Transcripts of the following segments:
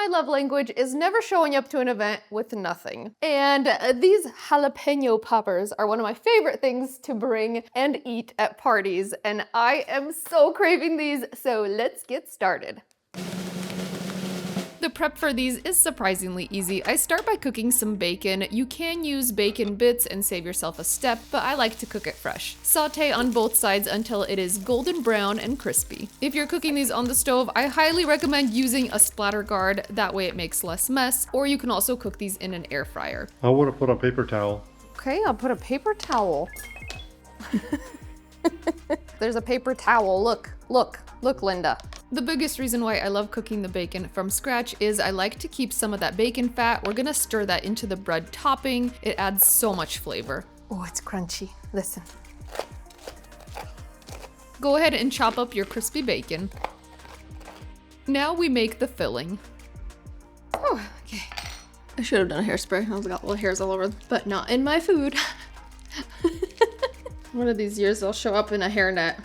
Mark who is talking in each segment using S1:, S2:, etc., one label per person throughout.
S1: my love language is never showing up to an event with nothing. And these jalapeno poppers are one of my favorite things to bring and eat at parties. And I am so craving these, so let's get started. The prep for these is surprisingly easy. I start by cooking some bacon. You can use bacon bits and save yourself a step, but I like to cook it fresh. Saute on both sides until it is golden brown and crispy. If you're cooking these on the stove, I highly recommend using a splatter guard. That way it makes less mess, or you can also cook these in an air fryer.
S2: I would have put a paper towel.
S1: Okay, I'll put a paper towel. There's a paper towel. Look, Linda. The biggest reason why I love cooking the bacon from scratch is I like to keep some of that bacon fat. We're gonna stir that into the bread topping. It adds so much flavor. Oh, it's crunchy. Listen. Go ahead and chop up your crispy bacon. Now we make the filling. Oh, okay. I should have done a hairspray. I've got little hairs all over, but not in my food. One of these years they'll show up in a hairnet.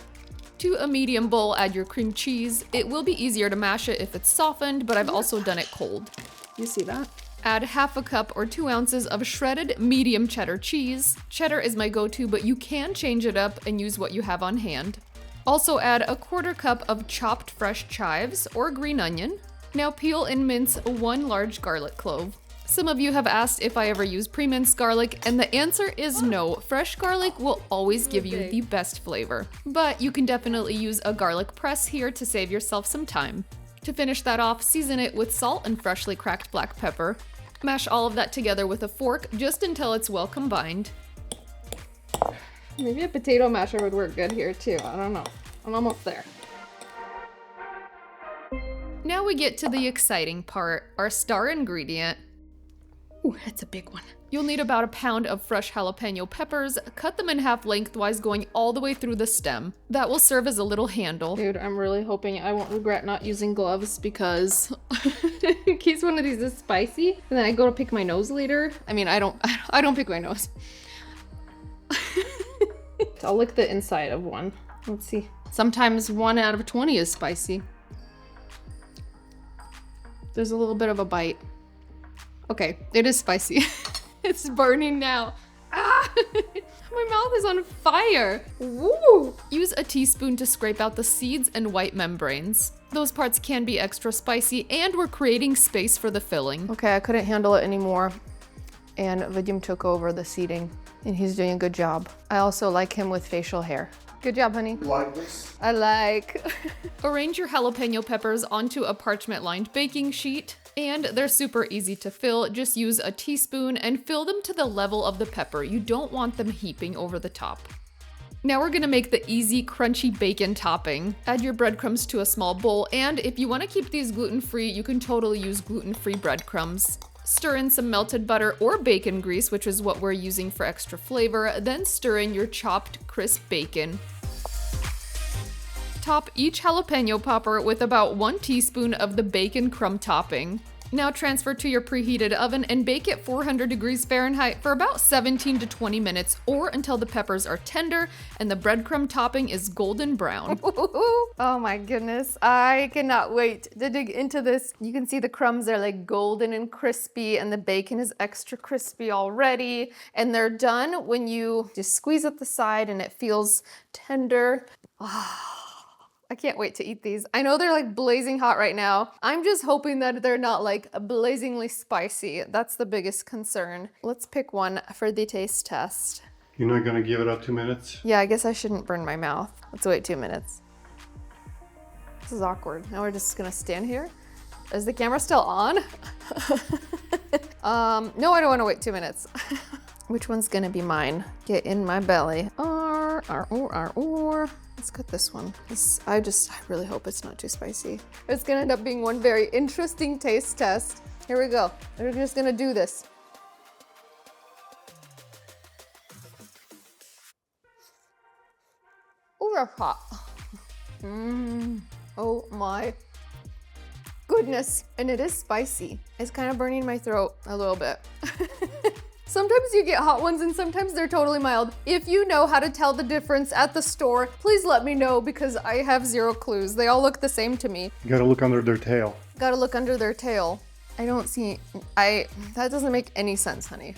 S1: To a medium bowl, add your cream cheese. It will be easier to mash it if it's softened, but I've also done it cold. You see that? Add half a cup or 2 ounces of shredded medium cheddar cheese. Cheddar is my go-to, but you can change it up and use what you have on hand. Also add a 1/4 cup of chopped fresh chives or green onion. Now peel and mince 1 large garlic clove. Some of you have asked if I ever use pre-minced garlic, and the answer is no. Fresh garlic will always give you the best flavor, but you can definitely use a garlic press here to save yourself some time. To finish that off, season it with salt and freshly cracked black pepper. Mash all of that together with a fork just until it's well combined. Maybe a potato masher would work good here too, I don't know. I'm almost there. Now we get to the exciting part, our star ingredient. Ooh, that's a big one. You'll need about 1 pound of fresh jalapeno peppers. Cut them in half lengthwise, going all the way through the stem. That will serve as a little handle. Dude, I'm really hoping I won't regret not using gloves because in case one of these is spicy and then I go to pick my nose later. I mean, I don't pick my nose. I'll lick the inside of one. Let's see. Sometimes 1 out of 20 is spicy. There's a little bit of a bite. Okay, it is spicy. It's burning now. Ah! My mouth is on fire. Woo! Use a teaspoon to scrape out the seeds and white membranes. Those parts can be extra spicy, and we're creating space for the filling. Okay, I couldn't handle it anymore, and Vadim took over the seeding, and he's doing a good job. I also like him with facial hair. Good job, honey.
S2: You like this?
S1: I like. Arrange your jalapeno peppers onto a parchment-lined baking sheet, and they're super easy to fill. Just use a teaspoon and fill them to the level of the pepper. You don't want them heaping over the top. Now we're gonna make the easy, crunchy bacon topping. Add your breadcrumbs to a small bowl, and if you wanna keep these gluten-free, you can totally use gluten-free breadcrumbs. Stir in some melted butter or bacon grease, which is what we're using for extra flavor, then stir in your chopped crisp bacon. Top each jalapeno popper with about 1 teaspoon of the bacon crumb topping. Now transfer to your preheated oven and bake at 400 degrees Fahrenheit for about 17 to 20 minutes, or until the peppers are tender and the breadcrumb topping is golden brown. Oh my goodness, I cannot wait to dig into this. You can see the crumbs are like golden and crispy, and the bacon is extra crispy already, and they're done when you just squeeze at the side and it feels tender. I can't wait to eat these. I know they're like blazing hot right now. I'm just hoping that they're not like blazingly spicy. That's the biggest concern. Let's pick one for the taste test.
S2: You're not gonna give it up 2 minutes?
S1: Yeah, I guess I shouldn't burn my mouth. Let's wait 2 minutes. This is awkward. Now we're just gonna stand here. Is the camera still on? No, I don't wanna wait 2 minutes. Which one's gonna be mine? Get in my belly. Let's cut this one. I really hope it's not too spicy. It's gonna end up being one very interesting taste test. Here we go. We're just gonna do this. Oh, that's hot. Oh my goodness. And it is spicy. It's kind of burning my throat a little bit. Sometimes you get hot ones and sometimes they're totally mild. If you know how to tell the difference at the store, please let me know because I have zero clues. They all look the same to me.
S2: You gotta look under their tail.
S1: Gotta look under their tail. I don't see, that doesn't make any sense, honey.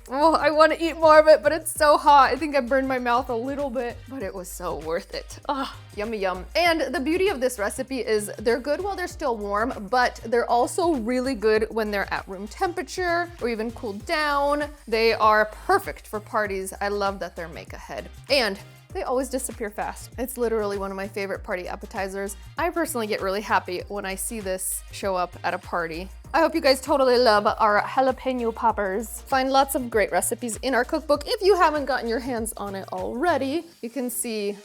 S1: Oh, I want to eat more of it, but it's so hot. I think I burned my mouth a little bit, but it was so worth it. Ah, yummy yum. And the beauty of this recipe is they're good while they're still warm, but they're also really good when they're at room temperature or even cooled down. They are perfect for parties. I love that they're make ahead. And they always disappear fast. It's literally one of my favorite party appetizers. I personally get really happy when I see this show up at a party. I hope you guys totally love our jalapeno poppers. Find lots of great recipes in our cookbook. If you haven't gotten your hands on it already, you can see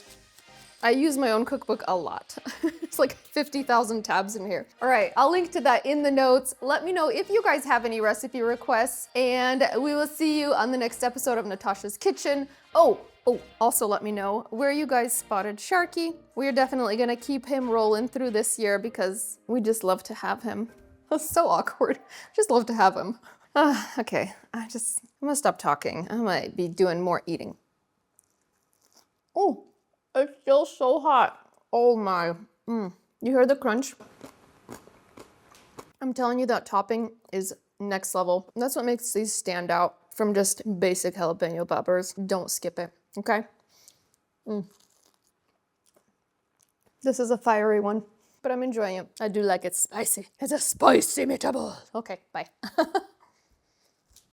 S1: I use my own cookbook a lot. It's like 50,000 tabs in here. All right, I'll link to that in the notes. Let me know if you guys have any recipe requests, and we will see you on the next episode of Natasha's Kitchen. Oh, also let me know where you guys spotted Sharky. We're definitely gonna keep him rolling through this year because we just love to have him. That's so awkward. Just love to have him. Okay, I'm gonna stop talking. I might be doing more eating. Oh, it's still so hot. Oh my. You hear the crunch? I'm telling you that topping is next level. That's what makes these stand out from just basic jalapeno poppers. Don't skip it, okay? This is a fiery one, but I'm enjoying it. I do like it spicy. It's a spicy meatball. Okay, bye.